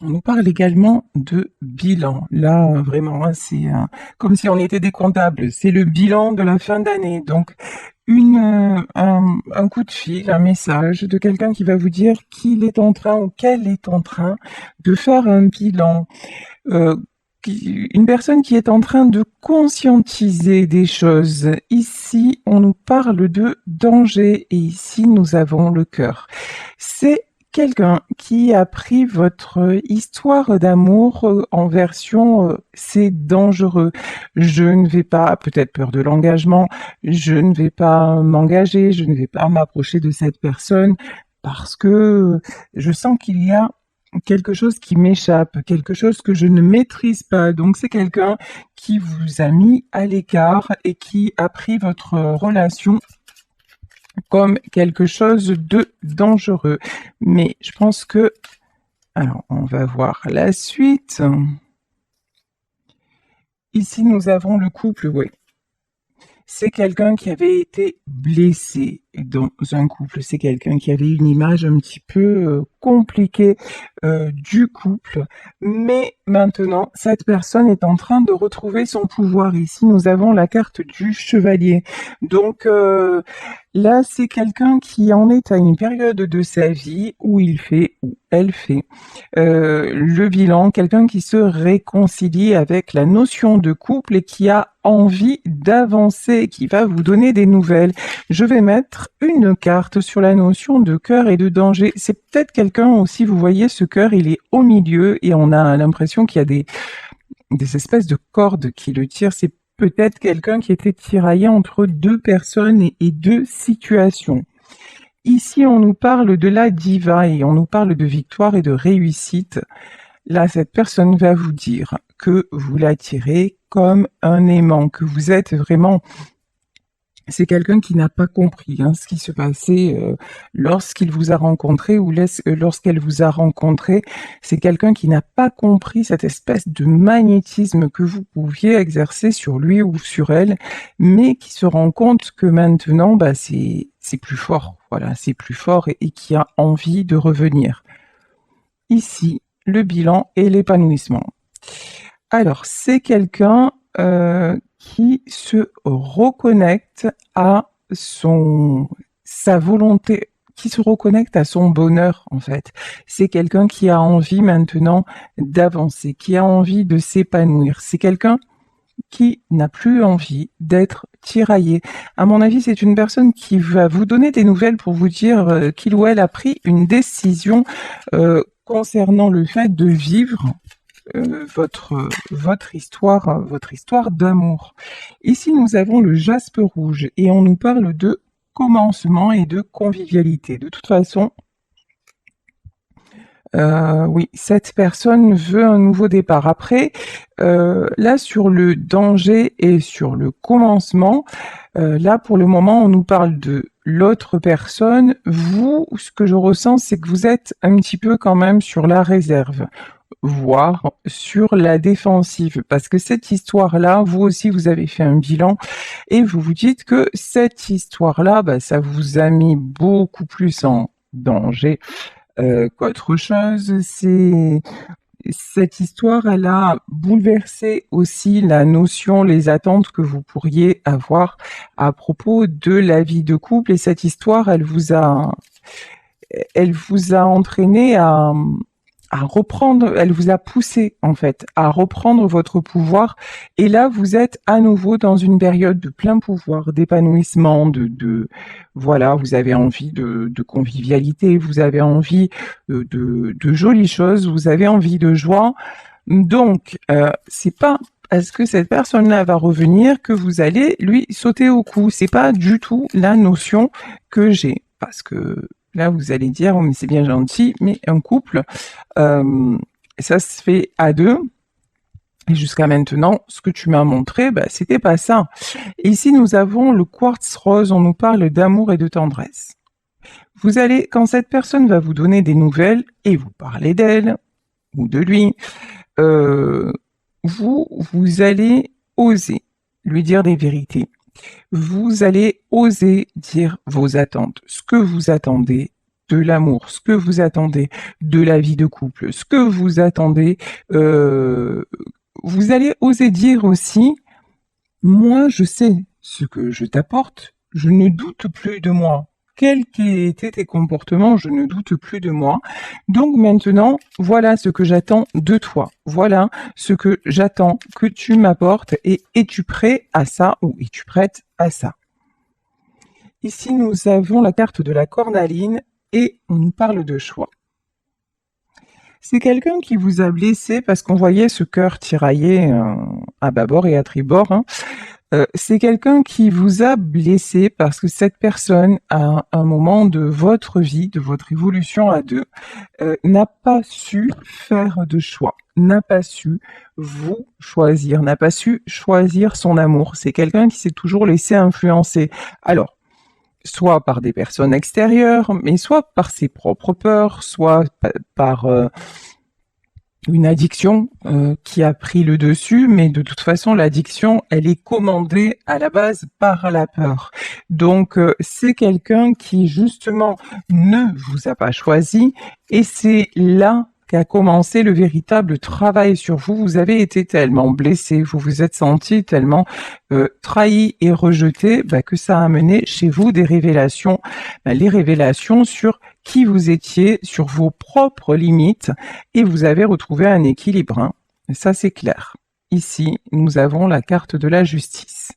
On nous parle également de bilan. Là, vraiment, hein, c'est comme si on était des comptables. C'est le bilan de la fin d'année. Donc, un coup de fil, un message de quelqu'un qui va vous dire qu'il est en train ou qu'elle est en train de faire un bilan. Euh, une personne qui est en train de conscientiser des choses. Ici, on nous parle de danger et ici, nous avons le cœur. C'est quelqu'un qui a pris votre histoire d'amour en version c'est dangereux. Je ne vais pas, peut-être peur de l'engagement, je ne vais pas m'engager, je ne vais pas m'approcher de cette personne parce que je sens qu'il y a quelque chose qui m'échappe, quelque chose que je ne maîtrise pas. Donc c'est quelqu'un qui vous a mis à l'écart et qui a pris votre relation comme quelque chose de dangereux. Mais je pense que... Alors, on va voir la suite. Ici, nous avons le couple, oui. C'est quelqu'un qui avait été blessé dans un couple. C'est quelqu'un qui avait une image un petit peu compliquée du couple. Mais maintenant, cette personne est en train de retrouver son pouvoir. Ici, nous avons la carte du chevalier. Donc là, c'est quelqu'un qui en est à une période de sa vie où il fait, où elle fait le bilan, quelqu'un qui se réconcilie avec la notion de couple et qui a envie d'avancer, qui va vous donner des nouvelles. Je vais mettre une carte sur la notion de cœur et de danger. C'est peut-être quelqu'un aussi, vous voyez, ce cœur, il est au milieu et on a l'impression qu'il y a des espèces de cordes qui le tirent. C'est peut-être quelqu'un qui était tiraillé entre deux personnes et deux situations. Ici, on nous parle de la diva et on nous parle de victoire et de réussite. Là, cette personne va vous dire que vous l'attirez comme un aimant, que vous êtes vraiment... C'est quelqu'un qui n'a pas compris ce qui se passait lorsqu'il vous a rencontré ou lorsqu'elle vous a rencontré. C'est quelqu'un qui n'a pas compris cette espèce de magnétisme que vous pouviez exercer sur lui ou sur elle, mais qui se rend compte que maintenant, c'est plus fort. Voilà, c'est plus fort et qui a envie de revenir. Ici, le bilan et l'épanouissement. Alors, c'est quelqu'un qui se reconnecte à sa volonté, qui se reconnecte à son bonheur, en fait. C'est quelqu'un qui a envie maintenant d'avancer, qui a envie de s'épanouir. C'est quelqu'un qui n'a plus envie d'être tiraillé. À mon avis, c'est une personne qui va vous donner des nouvelles pour vous dire qu'il ou elle a pris une décision concernant le fait de vivre votre histoire d'amour. Ici, nous avons le jaspe rouge et on nous parle de commencement et de convivialité. De toute façon, oui, cette personne veut un nouveau départ. Après, là, sur le danger et sur le commencement, là, pour le moment, on nous parle de l'autre personne. Vous, ce que je ressens, c'est que vous êtes un petit peu quand même sur la réserve, voire sur la défensive, parce que cette histoire-là, vous aussi, vous avez fait un bilan et vous vous dites que cette histoire-là, ça vous a mis beaucoup plus en danger qu'autre chose. Cette histoire, elle a bouleversé aussi la notion, les attentes que vous pourriez avoir à propos de la vie de couple. Et cette histoire, elle vous a entraîné à reprendre, elle vous a poussé en fait à reprendre votre pouvoir. Et là, vous êtes à nouveau dans une période de plein pouvoir, d'épanouissement, voilà, vous avez envie de convivialité, vous avez envie de jolies choses, vous avez envie de joie. Donc, c'est pas parce que cette personne-là va revenir que vous allez lui sauter au cou. C'est pas du tout la notion que j'ai. Parce que là, vous allez dire, oh, mais c'est bien gentil, mais un couple, ça se fait à deux. Et jusqu'à maintenant, ce que tu m'as montré, c'était pas ça. Et ici, nous avons le quartz rose. On nous parle d'amour et de tendresse. Vous allez, quand cette personne va vous donner des nouvelles et vous parler d'elle ou de lui, vous allez oser lui dire des vérités. Vous allez oser dire vos attentes, ce que vous attendez de l'amour, ce que vous attendez de la vie de couple, ce que vous attendez, vous allez oser dire aussi, moi je sais ce que je t'apporte, je ne doute plus de moi. Quels qu'aient été tes comportements, je ne doute plus de moi. Donc maintenant, voilà ce que j'attends de toi. Voilà ce que j'attends que tu m'apportes et es-tu prêt à ça ou es-tu prête à ça? Ici, nous avons la carte de la cornaline et on nous parle de choix. C'est quelqu'un qui vous a blessé parce qu'on voyait ce cœur tiraillé à bâbord et à tribord, hein. C'est quelqu'un qui vous a blessé parce que cette personne, à un moment de votre vie, de votre évolution à deux, n'a pas su faire de choix, n'a pas su vous choisir, n'a pas su choisir son amour. C'est quelqu'un qui s'est toujours laissé influencer. Alors, soit par des personnes extérieures, mais soit par ses propres peurs, soit par une addiction qui a pris le dessus, mais de toute façon, l'addiction, elle est commandée à la base par la peur. Donc, c'est quelqu'un qui, justement, ne vous a pas choisi, et c'est là qu'a commencé le véritable travail sur vous. Vous avez été tellement blessé, vous vous êtes senti tellement trahi et rejeté, que ça a amené chez vous des révélations, les révélations sur qui vous étiez, sur vos propres limites, et vous avez retrouvé un équilibre, hein. Ça, c'est clair. Ici, nous avons la carte de la justice.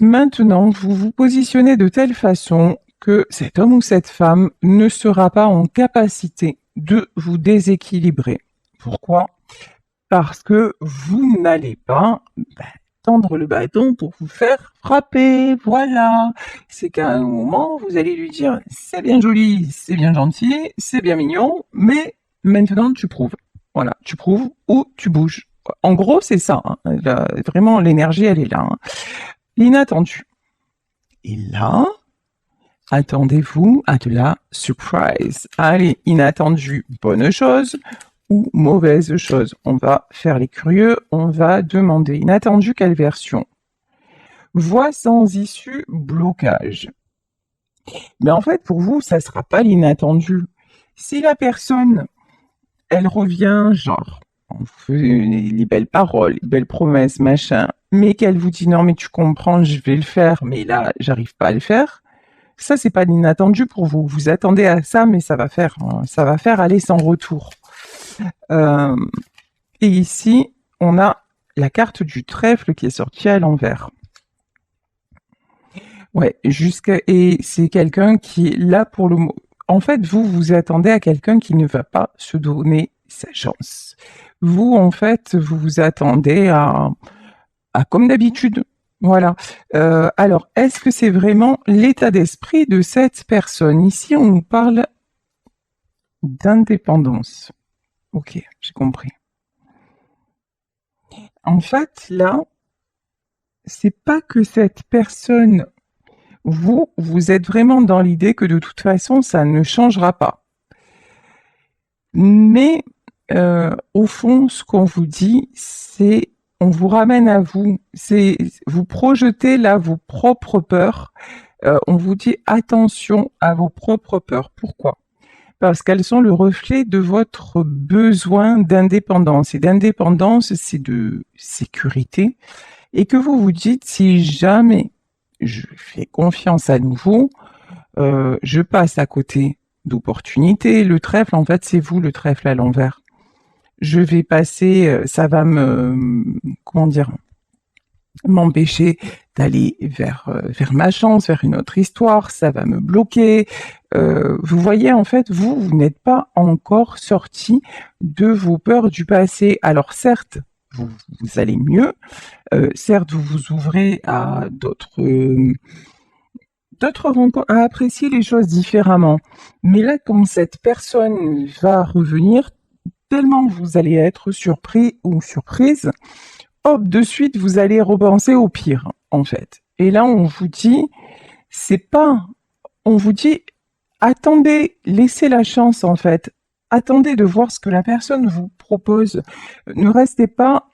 Maintenant, vous vous positionnez de telle façon que cet homme ou cette femme ne sera pas en capacité de vous déséquilibrer. Pourquoi? Parce que vous n'allez pas tendre le bâton pour vous faire frapper. Voilà. C'est qu'à un moment, vous allez lui dire, c'est bien joli, c'est bien gentil, c'est bien mignon, mais maintenant tu prouves. Voilà, tu prouves ou tu bouges. En gros, c'est ça, hein. Là, vraiment, l'énergie, elle est là, hein. L'inattendu. Et là, attendez-vous à de la surprise. Allez, inattendu, bonne chose ou mauvaise chose. On va faire les curieux, on va demander inattendu quelle version. Voie sans issue, blocage. Mais en fait, pour vous, ça sera pas l'inattendu. Si la personne, elle revient, genre, on vous fait les belles paroles, les belles promesses, machin, mais qu'elle vous dit non, mais tu comprends, je vais le faire, mais là, j'arrive pas à le faire, ça, c'est pas l'inattendu pour vous. Vous attendez à ça, mais ça va faire aller sans retour. Et ici, on a la carte du trèfle qui est sortie à l'envers. Ouais, et c'est quelqu'un qui est là pour le mot. En fait, vous vous attendez à quelqu'un qui ne va pas se donner sa chance. Vous, en fait, vous vous attendez à comme d'habitude. Voilà. Alors, est-ce que c'est vraiment l'état d'esprit de cette personne? Ici, on nous parle d'indépendance. Ok, j'ai compris. En fait, là, c'est pas que cette personne, vous êtes vraiment dans l'idée que de toute façon, ça ne changera pas. Mais au fond, ce qu'on vous dit, c'est on vous ramène à vous. C'est vous projetez là vos propres peurs. On vous dit attention à vos propres peurs. Pourquoi? Parce qu'elles sont le reflet de votre besoin d'indépendance. Et d'indépendance, c'est de sécurité. Et que vous vous dites, si jamais je fais confiance à nouveau, je passe à côté d'opportunités. Le trèfle, en fait, c'est vous le trèfle à l'envers. Je vais passer, ça va comment dire, m'empêcher d'aller vers ma chance, vers une autre histoire, ça va me bloquer. Vous voyez, en fait, vous n'êtes pas encore sorti de vos peurs du passé. Alors certes, vous allez mieux, certes, vous vous ouvrez à d'autres rencontres, à apprécier les choses différemment. Mais là, quand cette personne va revenir, tellement vous allez être surpris ou surprise, hop, de suite, vous allez repenser au pire, en fait. Et là, on vous dit, on vous dit, attendez, laissez la chance, en fait. Attendez de voir ce que la personne vous propose. Ne restez pas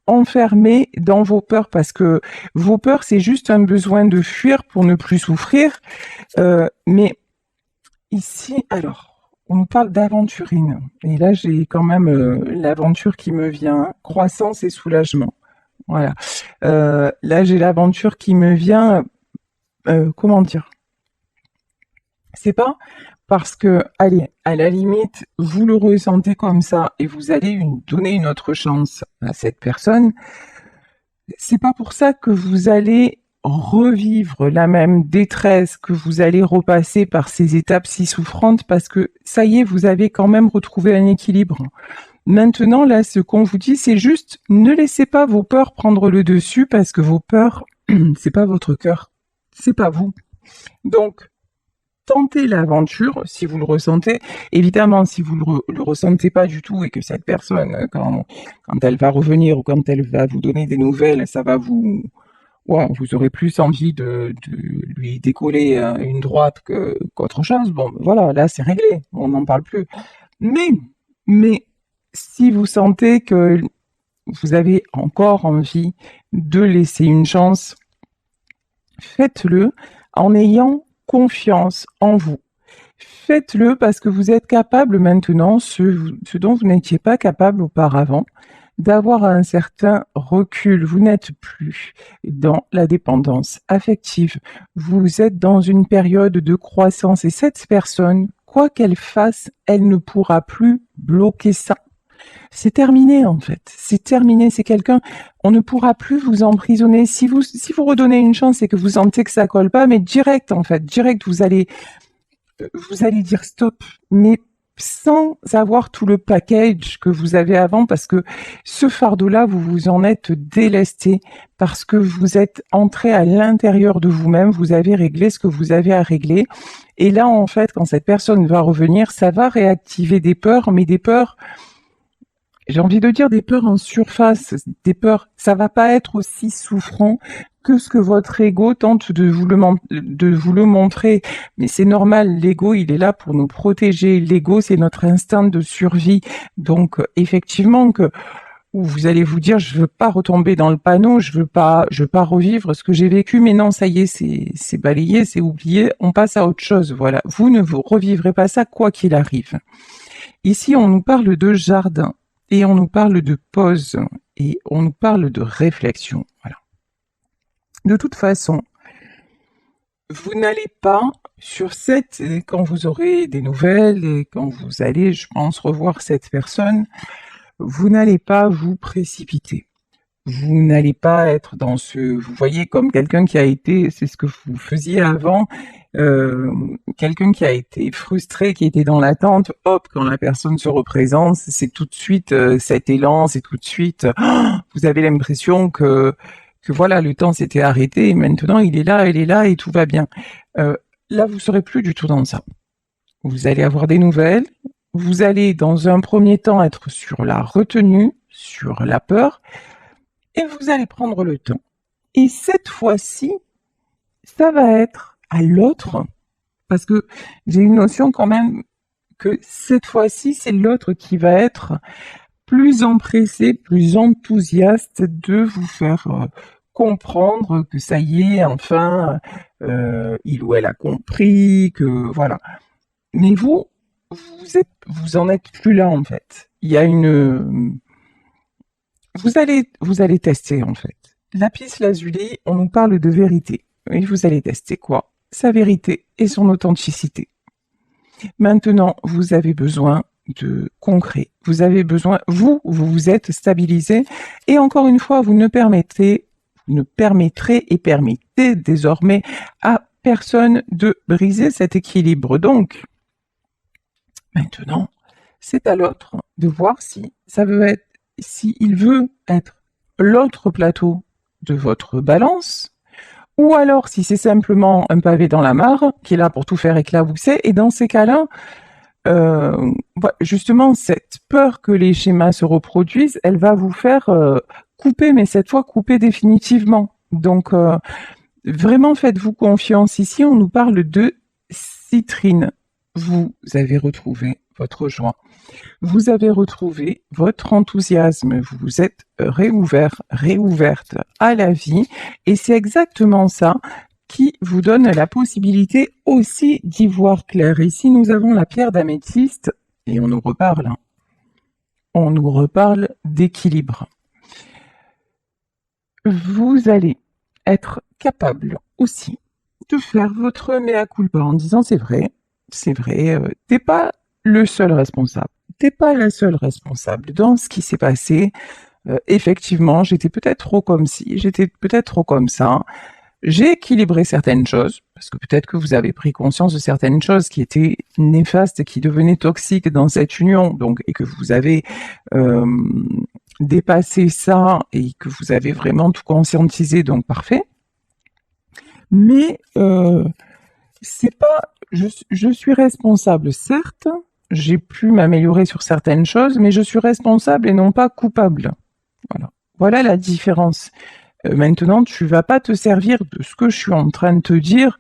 enfermé dans vos peurs parce que vos peurs, c'est juste un besoin de fuir pour ne plus souffrir. Mais Ici, alors, on nous parle d'aventurine. Et là, j'ai quand même l'aventure qui me vient, croissance et soulagement. Voilà. Là, j'ai l'aventure qui me vient, comment dire? C'est pas parce que, allez, à la limite, vous le ressentez comme ça et vous allez donner une autre chance à cette personne. C'est pas pour ça que vous allez revivre la même détresse, que vous allez repasser par ces étapes si souffrantes, parce que ça y est, vous avez quand même retrouvé un équilibre. Maintenant, là, ce qu'on vous dit, c'est juste ne laissez pas vos peurs prendre le dessus, parce que vos peurs, c'est pas votre cœur, c'est pas vous. Donc, tentez l'aventure si vous le ressentez. Évidemment, si vous le ressentez pas du tout et que cette personne, quand elle va revenir ou quand elle va vous donner des nouvelles, ça va ouais, vous aurez plus envie de lui décoller une droite qu'autre chose. Bon, voilà, là c'est réglé, on n'en parle plus. Mais, mais, si vous sentez que vous avez encore envie de laisser une chance, faites-le en ayant confiance en vous. Faites-le parce que vous êtes capable maintenant, ce dont vous n'étiez pas capable auparavant, d'avoir un certain recul. Vous n'êtes plus dans la dépendance affective. Vous êtes dans une période de croissance et cette personne, quoi qu'elle fasse, elle ne pourra plus bloquer ça. C'est terminé en fait. C'est terminé. C'est quelqu'un. On ne pourra plus vous emprisonner. Si vous redonnez une chance et que vous sentez que ça colle pas, mais direct en fait, direct vous allez dire stop, mais sans avoir tout le package que vous avez avant, parce que ce fardeau-là, vous vous en êtes délesté, parce que vous êtes entré à l'intérieur de vous-même, vous avez réglé ce que vous avez à régler. Et là, en fait, quand cette personne va revenir, ça va réactiver des peurs, mais des peurs, j'ai envie de dire des peurs en surface, des peurs, ça va pas être aussi souffrant que ce que votre ego tente de vous le montrer. Mais c'est normal, l'ego, il est là pour nous protéger. L'ego, c'est notre instinct de survie. Donc, effectivement, que vous allez vous dire, je veux pas retomber dans le panneau, je veux pas revivre ce que j'ai vécu, mais non, ça y est, c'est balayé, c'est oublié, on passe à autre chose. Voilà. Vous ne vous revivrez pas ça, quoi qu'il arrive. Ici, on nous parle de jardin et on nous parle de pause et on nous parle de réflexion. Voilà. De toute façon, vous n'allez pas quand vous aurez des nouvelles et quand vous allez, je pense, revoir cette personne, vous n'allez pas vous précipiter. Vous n'allez pas être vous voyez, comme quelqu'un qui a été, c'est ce que vous faisiez avant, quelqu'un qui a été frustré, qui était dans l'attente, hop, quand la personne se représente, c'est tout de suite cet élan, c'est tout de suite, vous avez l'impression que voilà, le temps s'était arrêté et maintenant il est là, elle est là et tout va bien. Là, vous serez plus du tout dans ça. Vous allez avoir des nouvelles, vous allez dans un premier temps être sur la retenue, sur la peur, et vous allez prendre le temps. Et cette fois-ci, ça va être à l'autre, parce que j'ai une notion quand même que cette fois-ci, c'est l'autre qui va être plus empressé, plus enthousiaste de vous faire comprendre que ça y est, enfin, il ou elle a compris, que voilà. Mais vous en êtes plus là en fait. Il y a vous allez tester en fait. Lapis lazuli, on nous parle de vérité. Et vous allez tester quoi? Sa vérité et son authenticité. Maintenant, vous avez besoin de concret. Vous avez besoin, vous vous êtes stabilisé. Et encore une fois, vous ne permettrez et permettez désormais à personne de briser cet équilibre. Donc, maintenant, c'est à l'autre de voir s'il veut être l'autre plateau de votre balance, ou alors si c'est simplement un pavé dans la mare qui est là pour tout faire éclabousser. Et dans ces cas-là, justement, cette peur que les schémas se reproduisent, elle va vous faire couper, mais cette fois couper définitivement. Donc, vraiment, faites-vous confiance. Ici, on nous parle de citrine. Vous avez retrouvé votre joie. Vous avez retrouvé votre enthousiasme. Vous vous êtes réouverte à la vie. Et c'est exactement ça qui vous donne la possibilité aussi d'y voir clair. Ici, nous avons la pierre d'améthyste et on nous reparle. On nous reparle d'équilibre. Vous allez être capable aussi de faire votre mea culpa en disant c'est vrai, t'es pas le seul responsable, t'es pas la seule responsable dans ce qui s'est passé. Effectivement, j'étais peut-être trop comme ci, j'étais peut-être trop comme ça. J'ai équilibré certaines choses, parce que peut-être que vous avez pris conscience de certaines choses qui étaient néfastes, qui devenaient toxiques dans cette union, donc, et que vous avez dépassé ça et que vous avez vraiment tout conscientisé, donc parfait. Mais c'est pas, je suis responsable, certes, j'ai pu m'améliorer sur certaines choses, mais je suis responsable et non pas coupable. Voilà la différence. Maintenant, tu vas pas te servir de ce que je suis en train de te dire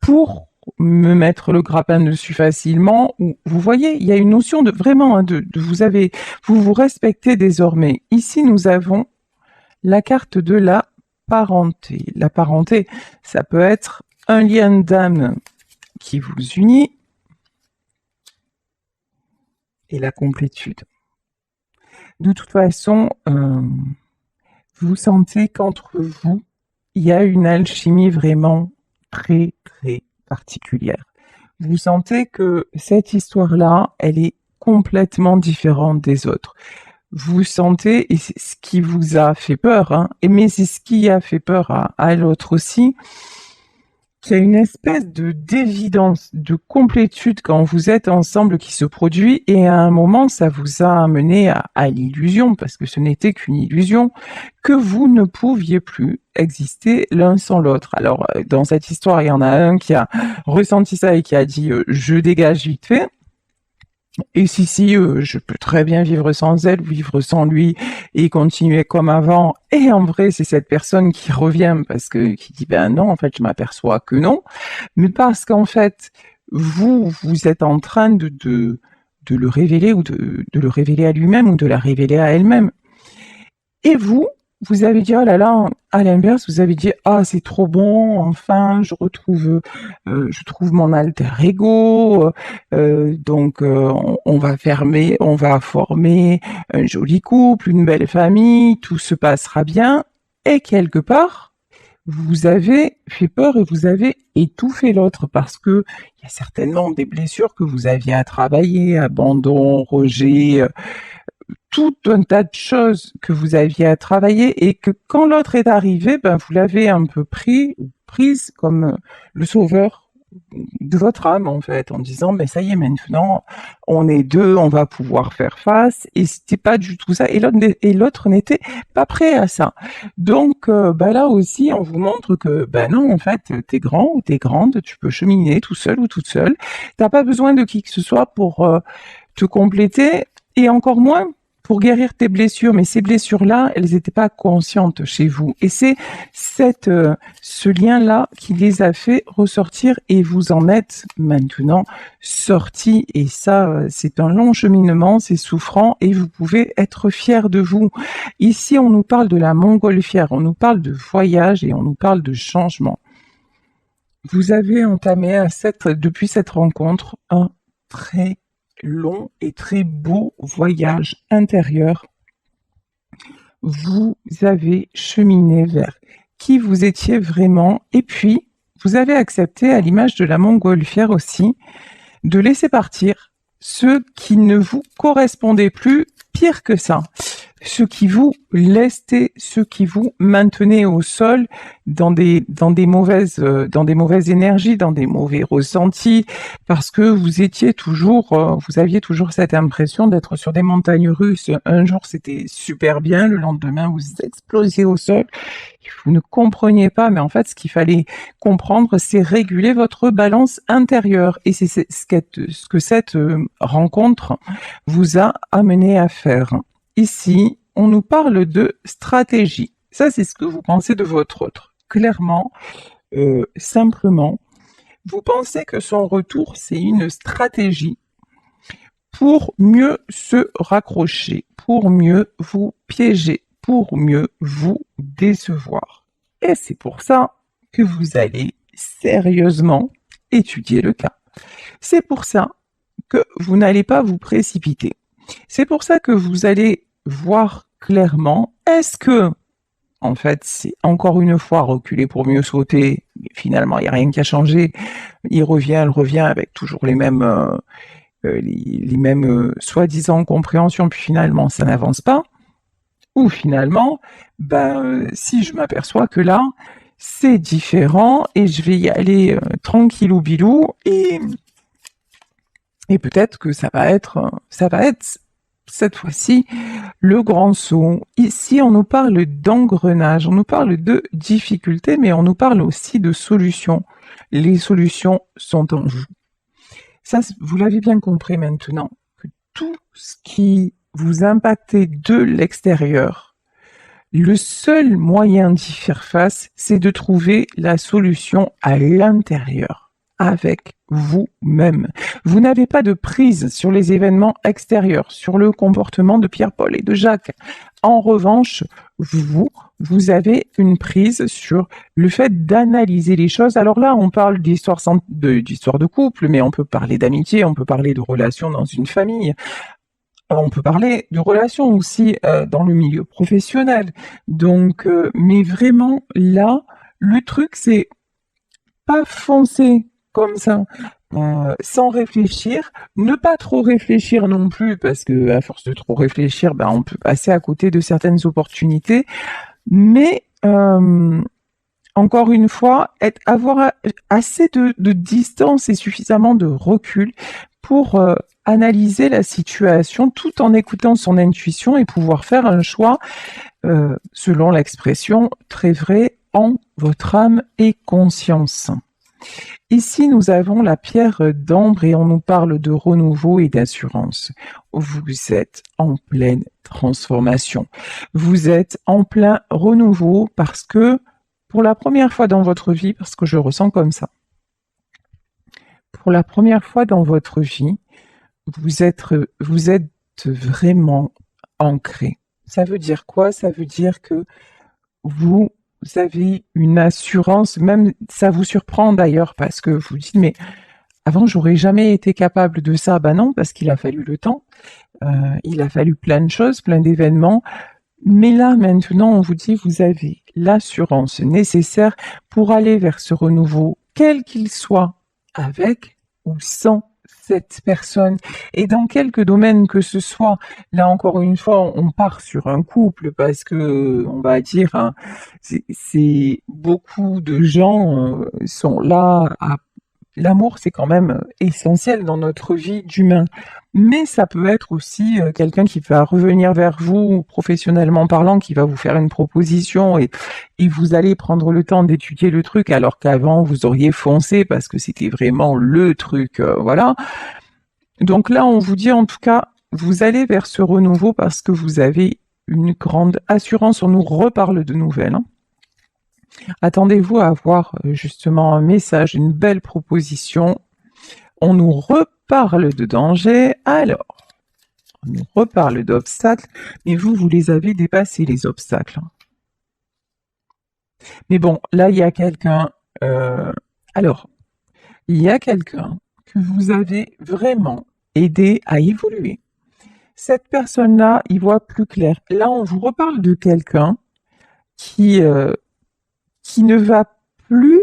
pour me mettre le grappin dessus facilement. Vous voyez, il y a une notion de vraiment, hein, vous vous respectez désormais. Ici, nous avons la carte de la parenté. La parenté, ça peut être un lien d'âme qui vous unit et la complétude. De toute façon, vous sentez qu'entre vous, il y a une alchimie vraiment très, très particulière. Vous sentez que cette histoire-là, elle est complètement différente des autres. Vous sentez, et c'est ce qui vous a fait peur, hein, mais c'est ce qui a fait peur à l'autre aussi, qu'il y a une espèce d'évidence, de complétude quand vous êtes ensemble qui se produit, et à un moment, ça vous a amené à l'illusion, parce que ce n'était qu'une illusion, que vous ne pouviez plus exister l'un sans l'autre. Alors, dans cette histoire, il y en a un qui a ressenti ça et qui a dit je dégage vite fait. Et si, je peux très bien vivre sans elle, vivre sans lui et continuer comme avant. Et en vrai, c'est cette personne qui revient qui dit ben non, en fait, je m'aperçois que non. Mais parce qu'en fait, vous êtes en train de le révéler ou de le révéler à lui-même ou de la révéler à elle-même. Et vous avez dit, oh là là, à l'inverse, vous avez dit, ah, c'est trop bon, enfin, je trouve mon alter ego, donc on va former un joli couple, une belle famille, tout se passera bien. Et quelque part, vous avez fait peur et vous avez étouffé l'autre parce que il y a certainement des blessures que vous aviez à travailler, abandon, rejet, tout un tas de choses que vous aviez à travailler et que quand l'autre est arrivé, ben vous l'avez un peu prise comme le sauveur de votre âme en fait, en disant mais ça y est maintenant on est deux, on va pouvoir faire face et c'était pas du tout ça et l'autre n'était pas prêt à ça. Donc ben là aussi on vous montre que ben non en fait t'es grand ou t'es grande, tu peux cheminer tout seul ou toute seule, t'as pas besoin de qui que ce soit pour te compléter et encore moins pour guérir tes blessures, mais ces blessures-là, elles n'étaient pas conscientes chez vous. Et c'est ce lien-là qui les a fait ressortir et vous en êtes maintenant sortis. Et ça, c'est un long cheminement, c'est souffrant et vous pouvez être fiers de vous. Ici, on nous parle de la montgolfière, on nous parle de voyage et on nous parle de changement. Vous avez entamé depuis cette rencontre un très long et très beau voyage intérieur. Vous avez cheminé vers qui vous étiez vraiment et puis vous avez accepté, à l'image de la montgolfière aussi, de laisser partir ceux qui ne vous correspondaient plus, pire que ça. Ceux qui vous lestaient, ceux qui vous maintenaient au sol dans des mauvaises énergies, dans des mauvais ressentis, parce que vous aviez toujours cette impression d'être sur des montagnes russes. Un jour c'était super bien, le lendemain vous explosiez au sol. Vous ne compreniez pas, mais en fait ce qu'il fallait comprendre, c'est réguler votre balance intérieure. Et c'est ce que cette rencontre vous a amené à faire. Ici, on nous parle de stratégie. Ça, c'est ce que vous pensez de votre autre. Clairement, simplement, vous pensez que son retour, c'est une stratégie pour mieux se raccrocher, pour mieux vous piéger, pour mieux vous décevoir. Et c'est pour ça que vous allez sérieusement étudier le cas. C'est pour ça que vous n'allez pas vous précipiter. C'est pour ça que vous allez voir clairement, est-ce que, en fait, c'est encore une fois reculer pour mieux sauter, mais finalement, il n'y a rien qui a changé, elle revient avec toujours les mêmes, les mêmes soi-disant compréhensions, puis finalement, ça n'avance pas, ou finalement, si je m'aperçois que là, c'est différent et je vais y aller tranquillou bilou et peut-être que ça va être cette fois-ci le grand saut. Ici, on nous parle d'engrenage, on nous parle de difficultés, mais on nous parle aussi de solutions. Les solutions sont en vous. Ça, vous l'avez bien compris maintenant, que tout ce qui vous impactait de l'extérieur, le seul moyen d'y faire face, c'est de trouver la solution à l'intérieur, avec vous-même. Vous n'avez pas de prise sur les événements extérieurs, sur le comportement de Pierre-Paul et de Jacques. En revanche, vous avez une prise sur le fait d'analyser les choses. Alors là, on parle d'histoire de couple, mais on peut parler d'amitié, on peut parler de relations dans une famille. On peut parler de relations aussi dans le milieu professionnel. Donc, mais vraiment, là, le truc, c'est pas foncer comme ça, sans réfléchir, ne pas trop réfléchir non plus, parce que à force de trop réfléchir, on peut passer à côté de certaines opportunités, mais encore une fois, avoir assez de distance et suffisamment de recul pour analyser la situation tout en écoutant son intuition et pouvoir faire un choix, selon l'expression très vrai, en votre âme et conscience. Ici, nous avons la pierre d'ambre et on nous parle de renouveau et d'assurance. Vous êtes en pleine transformation. Vous êtes en plein renouveau parce que, pour la première fois dans votre vie, parce que je le ressens comme ça, pour la première fois dans votre vie, vous êtes vraiment ancré. Ça veut dire quoi? Ça veut dire que vous avez une assurance, même ça vous surprend d'ailleurs parce que vous dites mais avant j'aurais jamais été capable de ça. Ben non, parce qu'il a fallu le temps, il a fallu plein de choses, plein d'événements. Mais là maintenant on vous dit vous avez l'assurance nécessaire pour aller vers ce renouveau, quel qu'il soit, avec ou sans cette personne et dans quelque domaine que ce soit. Là encore une fois, on part sur un couple parce que on va dire c'est beaucoup de gens sont là à l'amour, c'est quand même essentiel dans notre vie d'humain. Mais ça peut être aussi quelqu'un qui va revenir vers vous, professionnellement parlant, qui va vous faire une proposition et vous allez prendre le temps d'étudier le truc alors qu'avant vous auriez foncé parce que c'était vraiment le truc, voilà. Donc là, on vous dit en tout cas, vous allez vers ce renouveau parce que vous avez une grande assurance. On nous reparle de nouvelles, hein. Attendez-vous à avoir justement un message, une belle proposition. On nous reparle de danger, alors on nous reparle d'obstacles, mais vous les avez dépassés les obstacles. Mais bon, là il y a quelqu'un, alors, il y a quelqu'un que vous avez vraiment aidé à évoluer. Cette personne-là, il voit plus clair. Là, on vous reparle de quelqu'un qui ne va plus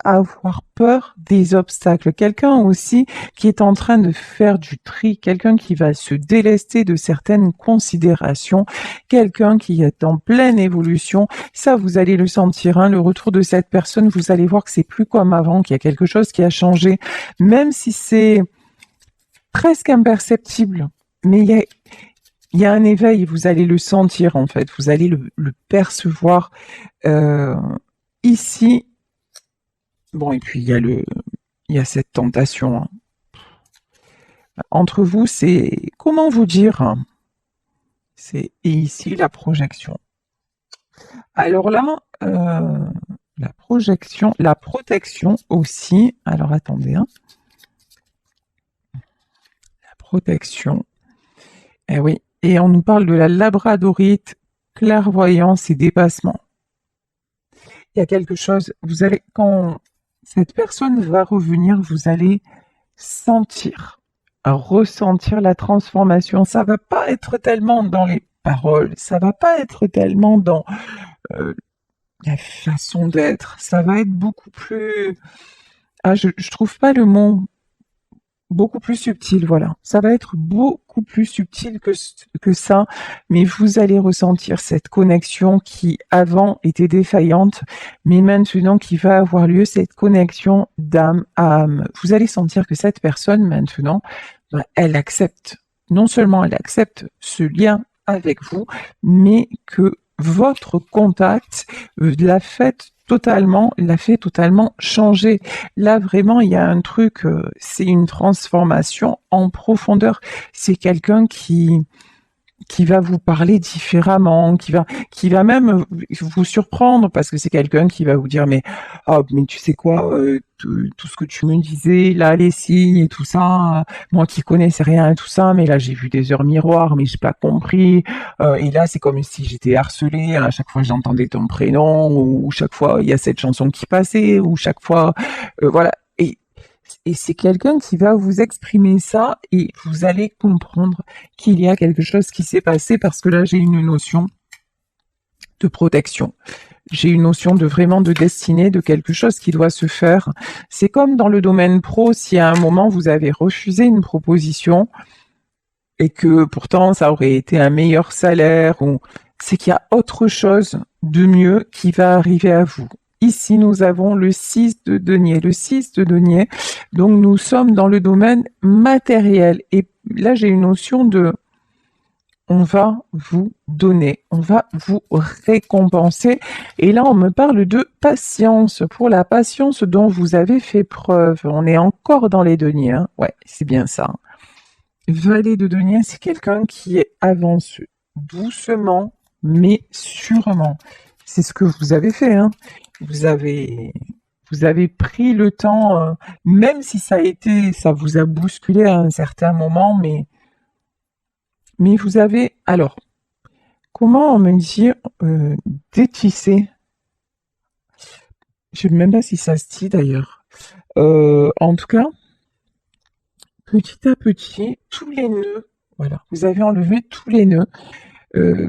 avoir peur des obstacles. Quelqu'un aussi qui est en train de faire du tri, quelqu'un qui va se délester de certaines considérations, quelqu'un qui est en pleine évolution. Ça, vous allez le sentir, hein, le retour de cette personne, vous allez voir que c'est plus comme avant, qu'il y a quelque chose qui a changé, même si c'est presque imperceptible. Mais il y a un éveil, vous allez le sentir en fait, vous allez le percevoir. Ici, bon, et puis il y a cette tentation, hein. Entre vous, c'est, comment vous dire, hein, c'est, et ici la projection. Alors là, la projection, la protection aussi. Alors attendez, hein. La protection. Eh oui. Et on nous parle de la labradorite, clairvoyance et dépassement. Il y a quelque chose, vous allez, quand Cette personne va revenir, vous allez sentir, ressentir la transformation. Ça va pas être tellement dans les paroles, ça va pas être tellement dans euh, la façon d'être, ça va être beaucoup plus... Ah, je trouve pas le mot. Beaucoup plus subtil, voilà. Ça va être beaucoup plus subtil que ça, mais vous allez ressentir cette connexion qui avant était défaillante, mais maintenant qui va avoir lieu, cette connexion d'âme à âme. Vous allez sentir que cette personne maintenant, bah, elle accepte, non seulement elle accepte ce lien avec vous, mais que votre contact l'a fait totalement changer. Là, vraiment, il y a un truc, c'est une transformation en profondeur. C'est quelqu'un qui va vous parler différemment, qui va même vous surprendre parce que c'est quelqu'un qui va vous dire mais tu sais quoi, tout ce que tu me disais là, les signes et tout ça, moi qui connaissais rien et tout ça, mais là j'ai vu des heures miroirs, mais j'ai pas compris. Et là c'est comme si j'étais harcelée. À chaque fois j'entendais ton prénom ou chaque fois il y a cette chanson qui passait ou chaque fois voilà. Et c'est quelqu'un qui va vous exprimer ça et vous allez comprendre qu'il y a quelque chose qui s'est passé parce que là, j'ai une notion de protection. J'ai une notion de vraiment de destinée, de quelque chose qui doit se faire. C'est comme dans le domaine pro, si à un moment vous avez refusé une proposition et que pourtant ça aurait été un meilleur salaire ou c'est qu'il y a autre chose de mieux qui va arriver à vous. Ici, nous avons le 6 de denier. Le 6 de denier, donc nous sommes dans le domaine matériel. Et là, j'ai une notion de on va vous donner, on va vous récompenser. Et là, on me parle de patience. Pour la patience dont vous avez fait preuve, on est encore dans les deniers. Hein. Ouais, c'est bien ça. Valet de denier, c'est quelqu'un qui avance doucement, mais sûrement. C'est ce que vous avez fait. Hein. Vous avez, vous avez pris le temps, même si ça vous a bousculé à un certain moment, mais vous avez, alors, comment on me dit détisser? Je ne sais même pas si ça se dit d'ailleurs. En tout cas, petit à petit, tous les nœuds, voilà, vous avez enlevé tous les nœuds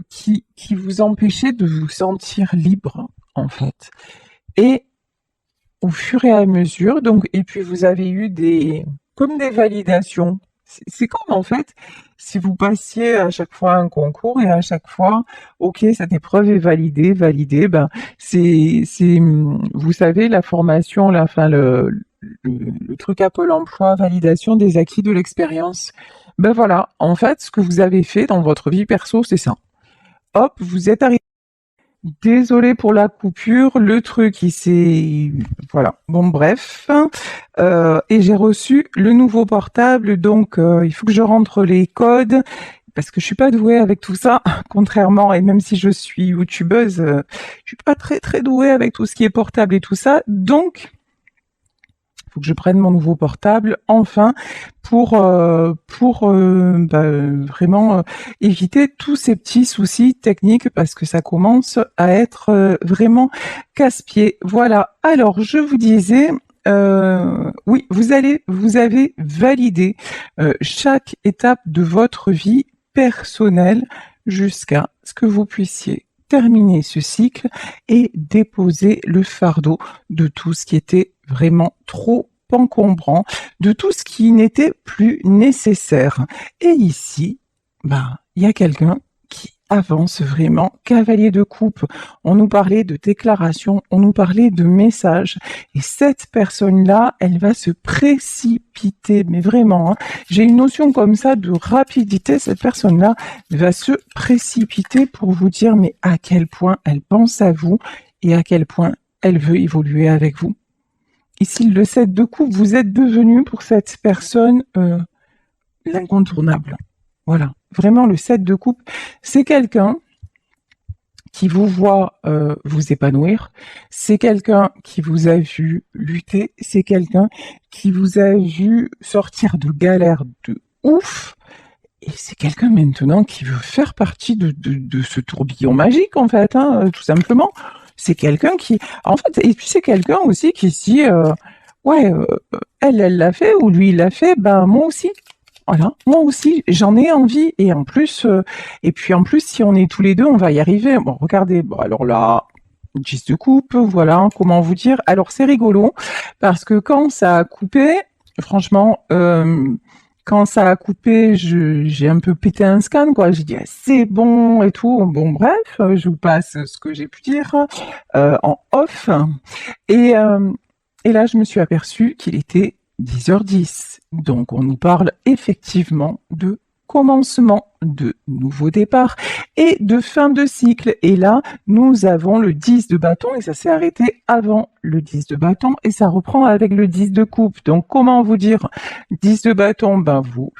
qui vous empêchaient de vous sentir libre, en fait. Et au fur et à mesure, donc, et puis vous avez eu comme des validations. C'est comme en fait, si vous passiez à chaque fois un concours et à chaque fois, ok, cette épreuve est validée, ben, vous savez, la formation, la, enfin, le truc à Pôle emploi, validation des acquis de l'expérience. Ben voilà, en fait, ce que vous avez fait dans votre vie perso, c'est ça. Hop, vous êtes arrivé. Désolée pour la coupure, le truc il s'est... Voilà, bon bref. Et j'ai reçu le nouveau portable, donc il faut que je rentre les codes, parce que je suis pas douée avec tout ça, contrairement, et même si je suis youtubeuse, je suis pas très très douée avec tout ce qui est portable et tout ça, donc faut que je prenne mon nouveau portable enfin pour vraiment éviter tous ces petits soucis techniques parce que ça commence à être vraiment casse-pied. Voilà. Alors je vous disais. Oui, vous avez validé chaque étape de votre vie personnelle jusqu'à ce que vous puissiez terminer ce cycle et déposer le fardeau de tout ce qui était vraiment trop encombrant, de tout ce qui n'était plus nécessaire. Et ici, il y a quelqu'un qui avance vraiment, cavalier de coupe. On nous parlait de déclaration, on nous parlait de message. Et cette personne-là, elle va se précipiter, mais vraiment, hein, j'ai une notion comme ça de rapidité. Cette personne-là va se précipiter pour vous dire, mais à quel point elle pense à vous et à quel point elle veut évoluer avec vous. Ici, le 7 de coupe, vous êtes devenu pour cette personne l'incontournable. Voilà, vraiment le 7 de coupe, c'est quelqu'un qui vous voit vous épanouir, c'est quelqu'un qui vous a vu lutter, c'est quelqu'un qui vous a vu sortir de galères de ouf, et c'est quelqu'un maintenant qui veut faire partie de ce tourbillon magique, en fait, hein, tout simplement. C'est quelqu'un qui, en fait, et puis c'est quelqu'un aussi qui se dit, ouais, elle l'a fait ou lui il l'a fait, ben moi aussi. Voilà, moi aussi, j'en ai envie. Et puis en plus, si on est tous les deux, on va y arriver. Bon, regardez, bon, alors là, 10 de coupe, voilà, comment vous dire. Alors c'est rigolo, parce que quand ça a coupé, franchement, quand ça a coupé, j'ai un peu pété un scan, quoi. J'ai dit, ah, c'est bon et tout. Bon, bref, je vous passe ce que j'ai pu dire en off. Et, euh, et là, je me suis aperçue qu'il était 10h10. Donc, on nous parle effectivement de commencement, de nouveau départ et de fin de cycle. Et là, nous avons le 10 de bâton et ça s'est arrêté avant le 10 de bâton et ça reprend avec le 10 de coupe. Donc, comment vous dire 10 de bâton, ben vous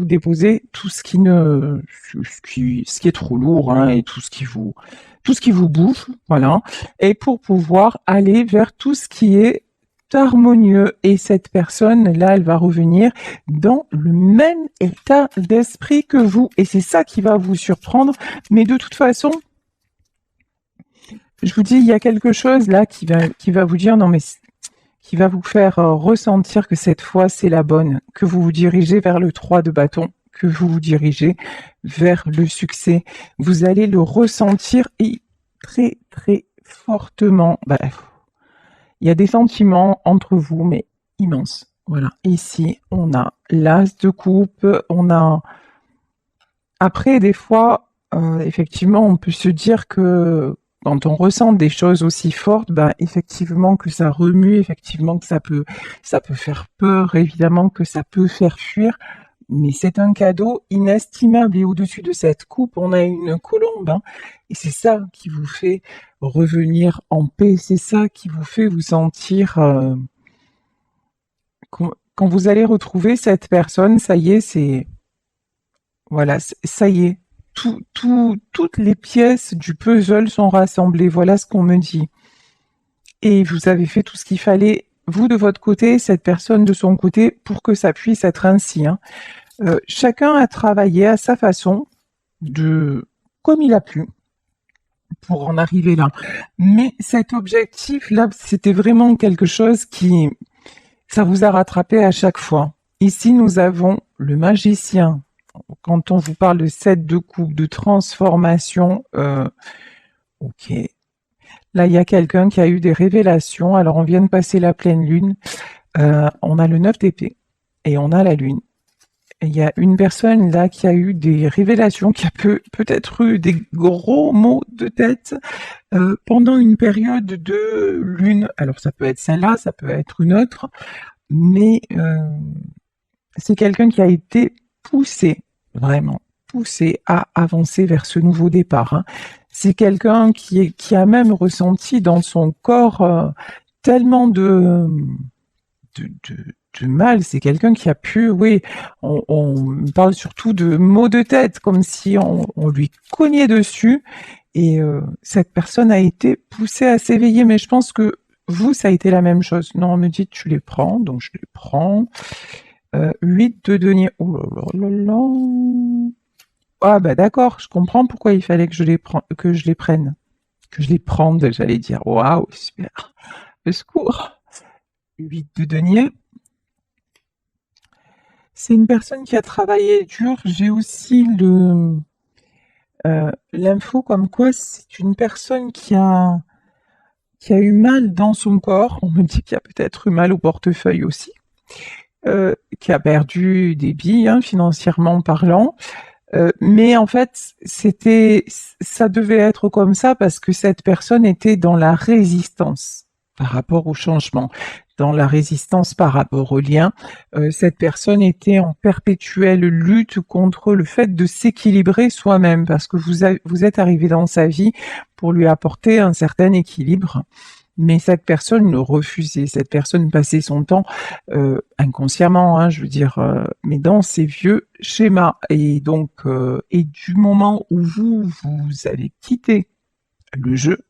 déposez tout ce qui ne, ce qui est trop lourd, hein, et tout ce qui vous bouffe, voilà, et pour pouvoir aller vers tout ce qui est harmonieux. Et cette personne-là, elle va revenir dans le même état d'esprit que vous. Et c'est ça qui va vous surprendre. Mais de toute façon, je vous dis, il y a quelque chose là qui va vous dire, non mais, qui va vous faire ressentir que cette fois, c'est la bonne, que vous vous dirigez vers le 3 de bâton, que vous vous dirigez vers le succès. Vous allez le ressentir et très, très fortement. Bah, il y a des sentiments entre vous, mais immenses. Voilà. Ici, on a l'as de coupe, on a... Après, des fois, effectivement, on peut se dire que quand on ressent des choses aussi fortes, ben, effectivement que ça remue, effectivement que ça peut faire peur, évidemment que ça peut faire fuir, mais c'est un cadeau inestimable. Et au-dessus de cette coupe, on a une colombe, hein, et c'est ça qui vous fait revenir en paix, c'est ça qui vous fait vous sentir... quand vous allez retrouver cette personne, ça y est, c'est... Voilà, ça y est, toutes les pièces du puzzle sont rassemblées. Voilà ce qu'on me dit. Et vous avez fait tout ce qu'il fallait, vous de votre côté, cette personne de son côté, pour que ça puisse être ainsi, hein. Chacun a travaillé à sa façon, de comme il a pu, pour en arriver là. Mais cet objectif-là, c'était vraiment quelque chose qui, ça vous a rattrapé à chaque fois. Ici, nous avons le magicien. Quand on vous parle de 7 de coupe, de transformation, ok. Là, il y a quelqu'un qui a eu des révélations. Alors, on vient de passer la pleine lune. On a le 9 d'épée et on a la lune. Et il y a une personne là qui a eu des révélations, qui a peut-être eu des gros maux de tête pendant une période de lune. Alors, ça peut être celle-là, ça peut être une autre, mais c'est quelqu'un qui a été poussé, vraiment poussé à avancer vers ce nouveau départ, hein. C'est quelqu'un qui a même ressenti dans son corps tellement de, de mal. C'est quelqu'un qui a pu, oui, on parle surtout de maux de tête, comme si on lui cognait dessus. Et cette personne a été poussée à s'éveiller. Mais je pense que vous, ça a été la même chose. Non, on me dit, tu les prends, donc je les prends. 8 de denier. Oh là là là là. Ah bah d'accord, je comprends pourquoi il fallait que je les prenne, que je les prenne, j'allais dire. Waouh, super. Le secours. 8 de denier. C'est une personne qui a travaillé dur. J'ai aussi l'info comme quoi c'est une personne qui a eu mal dans son corps. On me dit qu'il y a peut-être eu mal au portefeuille aussi. Qui a perdu des billes, hein, financièrement parlant. Mais en fait, ça devait être comme ça parce que cette personne était dans la résistance par rapport au changement, dans la résistance par rapport au lien. Cette personne était en perpétuelle lutte contre le fait de s'équilibrer soi-même parce que vous êtes arrivé dans sa vie pour lui apporter un certain équilibre. Mais cette personne le refusait, cette personne passait son temps inconsciemment, hein, je veux dire, mais dans ses vieux schémas. Et donc, et du moment où vous avez quitté le jeu,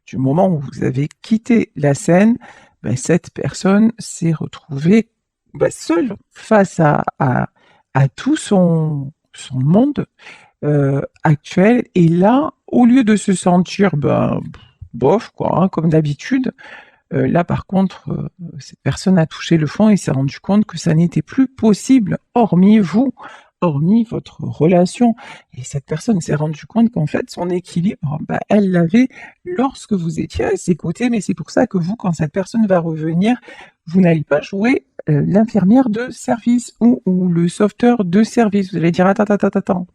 du moment où vous avez quitté la scène, ben, cette personne s'est retrouvée seule face à tout son monde actuel. Et là, au lieu de se sentir bof, quoi, hein, comme d'habitude. Là, par contre, cette personne a touché le fond et s'est rendu compte que ça n'était plus possible, hormis vous, hormis votre relation. Et cette personne s'est rendue compte qu'en fait, son équilibre, bah, elle l'avait lorsque vous étiez à ses côtés. Mais c'est pour ça que vous, quand cette personne va revenir, vous n'allez pas jouer l'infirmière de service ou le sauveteur de service. Vous allez dire, attends, attends, attends, attends.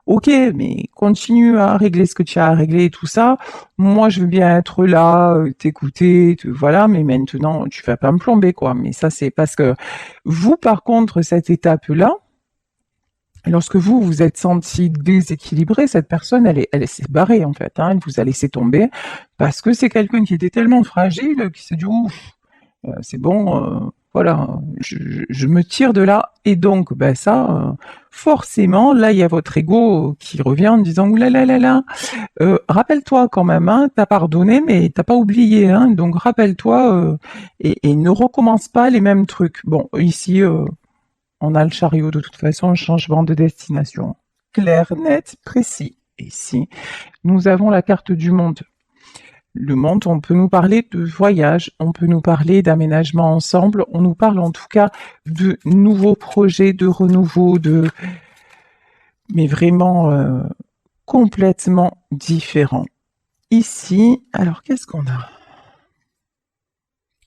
Ok, mais continue à régler ce que tu as à régler et tout ça. Moi, je veux bien être là, t'écouter, voilà, mais maintenant, tu vas pas me plomber, quoi. Mais ça, c'est parce que vous, par contre, cette étape-là, lorsque vous vous êtes senti déséquilibré, cette personne, elle s'est barrée, en fait, hein. Elle vous a laissé tomber parce que c'est quelqu'un qui était tellement fragile qui s'est dit, ouf, c'est bon, voilà, je me tire de là. Et donc, ben ça, forcément, là, il y a votre ego qui revient en disant, oulala, là, là, là, rappelle-toi quand même, hein, t'as pardonné, mais t'as pas oublié, hein, donc rappelle-toi et ne recommence pas les mêmes trucs. Bon, ici, on a le chariot de toute façon, changement de destination. Clair, net, précis. Ici, nous avons la carte du monde. Le monde, on peut nous parler de voyage, on peut nous parler d'aménagement ensemble, on nous parle en tout cas de nouveaux projets, de renouveau, mais vraiment complètement différents. Ici, alors qu'est-ce qu'on a?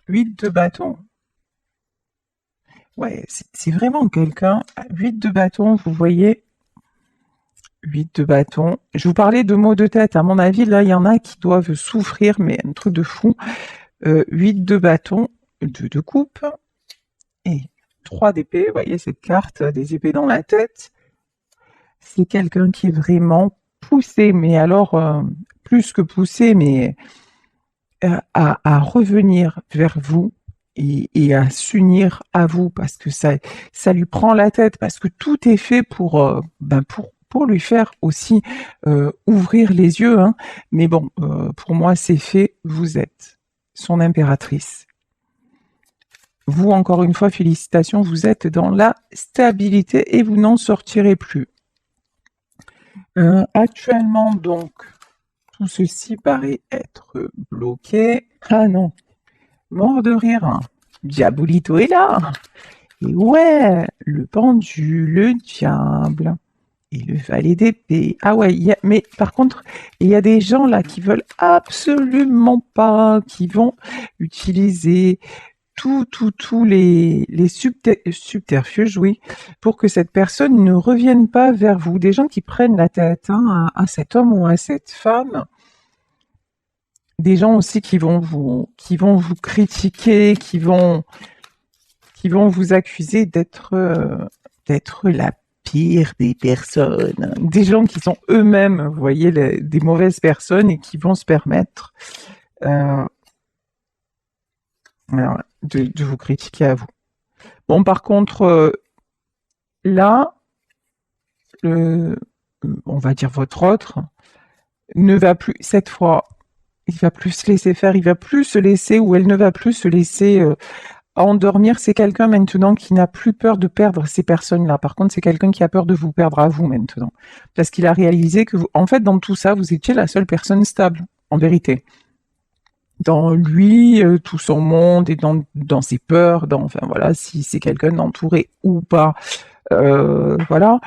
8 de bâton. Ouais, c'est vraiment quelqu'un. 8 de bâton, vous voyez, 8 de bâton. Je vous parlais de maux de tête. À mon avis, là, il y en a qui doivent souffrir, mais un truc de fou. 8 de bâton, 2 de coupe et 3 d'épée. Vous voyez cette carte des épées dans la tête. C'est quelqu'un qui est vraiment poussé, mais alors plus que poussé, mais à revenir vers vous et à s'unir à vous parce que ça lui prend la tête, parce que tout est fait pour lui faire aussi ouvrir les yeux. Hein. Mais bon, pour moi, c'est fait, vous êtes son impératrice. Vous, encore une fois, félicitations, vous êtes dans la stabilité et vous n'en sortirez plus. Actuellement, donc, tout ceci paraît être bloqué. Ah non, mort de rire. Hein. Diabolito est là. Et ouais, le pendu, le diable et le valet d'épée. Ah ouais, mais par contre, il y a des gens là qui veulent absolument pas, qui vont utiliser tous les subterfuges, oui, pour que cette personne ne revienne pas vers vous. Des gens qui prennent la tête hein, à cet homme ou à cette femme. Des gens aussi qui vont vous critiquer, qui vont vous accuser d'être la pire des personnes. Des gens qui sont eux-mêmes, vous voyez, des mauvaises personnes et qui vont se permettre de vous critiquer à vous. Bon, par contre, là, on va dire votre autre, ne va plus, cette fois, il va plus se laisser faire, il va plus se laisser, ou elle ne va plus se laisser endormir. C'est quelqu'un maintenant qui n'a plus peur de perdre ces personnes-là. Par contre, c'est quelqu'un qui a peur de vous perdre à vous maintenant. Parce qu'il a réalisé que, en fait, dans tout ça, vous étiez la seule personne stable, en vérité. Dans lui, tout son monde et dans ses peurs, enfin voilà, si c'est quelqu'un d'entouré ou pas, voilà.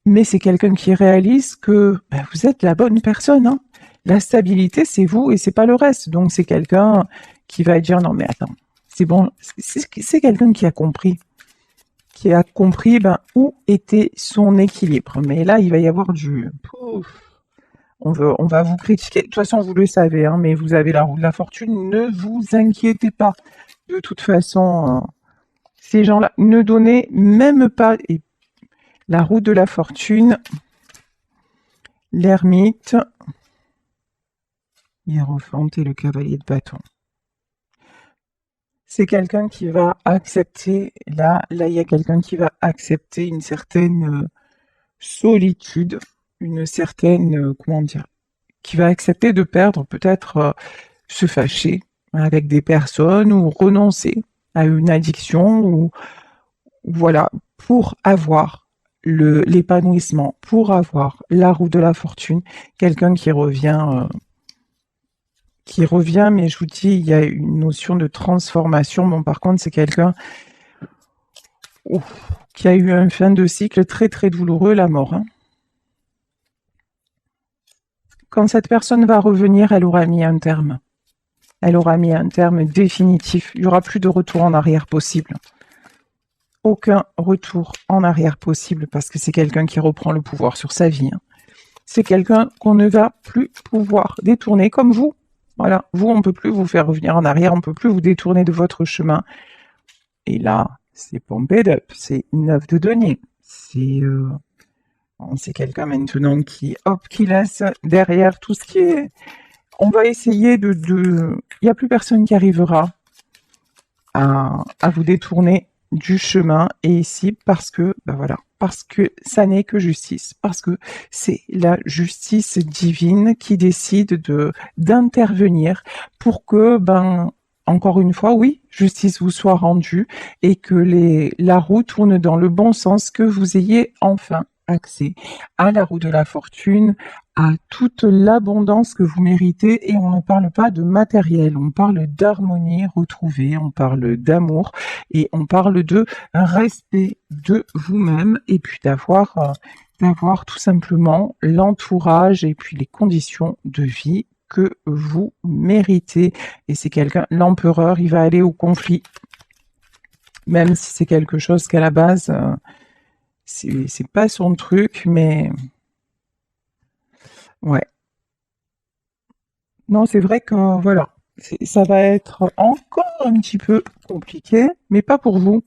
Mais c'est quelqu'un qui réalise que vous êtes la bonne personne. Hein. La stabilité, c'est vous et c'est pas le reste. Donc c'est quelqu'un qui va dire non mais attends, c'est bon, c'est quelqu'un qui a compris où était son équilibre. Mais là, il va y avoir du pouf. On va vous critiquer. De toute façon, vous le savez, hein, mais vous avez la roue de la fortune. Ne vous inquiétez pas. De toute façon, ces gens-là, ne donnez même pas la roue de la fortune, l'ermite, Hiérophante et le cavalier de bâton. C'est quelqu'un qui va accepter, là, il y a quelqu'un qui va accepter une certaine solitude, une certaine, comment dire, qui va accepter de perdre, peut-être se fâcher avec des personnes ou renoncer à une addiction ou voilà, pour avoir l'épanouissement, pour avoir la roue de la fortune, quelqu'un qui revient qui revient, mais je vous dis, il y a une notion de transformation. Bon, par contre, c'est quelqu'un qui a eu un fin de cycle très très douloureux, la mort. Hein. Quand cette personne va revenir, elle aura mis un terme. Elle aura mis un terme définitif. Il n'y aura plus de retour en arrière possible. Aucun retour en arrière possible parce que c'est quelqu'un qui reprend le pouvoir sur sa vie. Hein. C'est quelqu'un qu'on ne va plus pouvoir détourner comme vous. Voilà, vous, on ne peut plus vous faire revenir en arrière, on ne peut plus vous détourner de votre chemin. Et là, c'est pompé up, c'est 9 de denier. C'est quelqu'un maintenant qui laisse derrière tout ce qui est... On va essayer il n'y a plus personne qui arrivera à vous détourner du chemin et ici parce que, ben voilà, parce que ça n'est que justice, parce que c'est la justice divine qui décide d'intervenir pour que, ben, encore une fois, oui, justice vous soit rendue et que la roue tourne dans le bon sens, que vous ayez enfin accès à la roue de la fortune, à toute l'abondance que vous méritez, et on ne parle pas de matériel, on parle d'harmonie retrouvée, on parle d'amour et on parle de respect de vous-même et puis d'avoir tout simplement l'entourage et puis les conditions de vie que vous méritez. Et c'est quelqu'un, l'empereur, il va aller au conflit, même si c'est quelque chose qu'à la base, c'est pas son truc, mais ouais. Non, c'est vrai que voilà, ça va être encore un petit peu compliqué, mais pas pour vous.